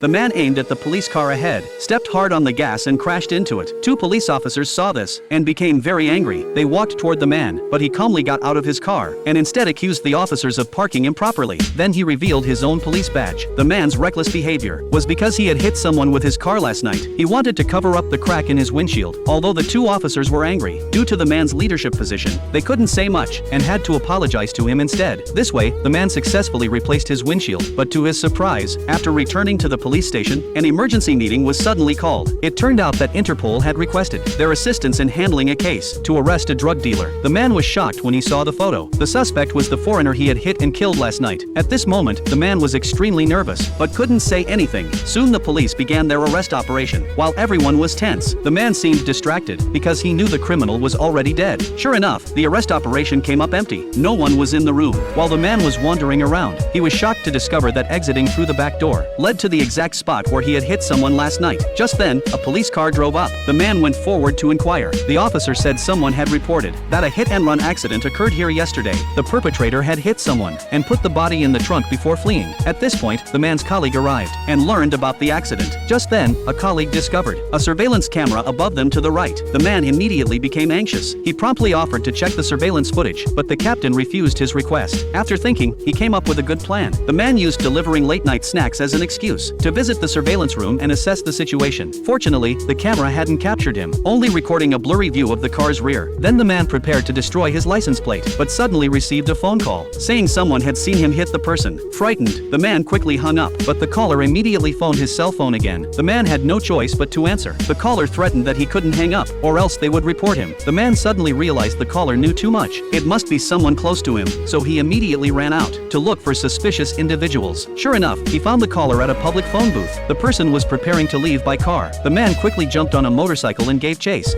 The man aimed at the police car ahead, stepped hard on the gas and crashed into it. Two police officers saw this and became very angry. They walked toward the man, but he calmly got out of his car and instead accused the officers of parking improperly. Then he revealed his own police badge. The man's reckless behavior was because he had hit someone with his car last night. He wanted to cover up the crack in his windshield. Although the two officers were angry due to the man's leadership position, they couldn't say much and had to apologize to him instead. This way, the man successfully replaced his windshield, but to his surprise, after returning to the police station, an emergency meeting was suddenly called. It turned out that Interpol had requested their assistance in handling a case to arrest a drug dealer. The man was shocked when he saw the photo. The suspect was the foreigner he had hit and killed last night. At this moment, the man was extremely nervous, but couldn't say anything. Soon the police began their arrest operation. While everyone was tense, the man seemed distracted because he knew the criminal was already dead. Sure enough, the arrest operation came up empty. No one was in the room. While the man was wandering around, he was shocked to discover that exiting through the back door led to the exact spot where he had hit someone last night. Just then, a police car drove up. The man went forward to inquire. The officer said someone had reported that a hit-and-run accident occurred here yesterday. The perpetrator had hit someone and put the body in the trunk before fleeing. At this point, the man's colleague arrived and learned about the accident. Just then, a colleague discovered a surveillance camera above them to the right. The man immediately became anxious. He promptly offered to check the surveillance footage, but the captain refused his request. After thinking, he came up with a good plan. The man used delivering late-night snacks as an excuse to visit the surveillance room and assess the situation. Fortunately, the camera hadn't captured him, only recording a blurry view of the car's rear. Then the man prepared to destroy his license plate, but suddenly received a phone call saying someone had seen him hit the person. Frightened, the man quickly hung up, but the caller immediately phoned his cell phone again. The man had no choice but to answer. The caller threatened that he couldn't hang up, or else they would report him. The man suddenly realized the caller knew too much. It must be someone close to him, so he immediately ran out to look for suspicious individuals. Sure enough, he found the caller at a public phone booth. The person was preparing to leave by car. The man quickly jumped on a motorcycle and gave chase.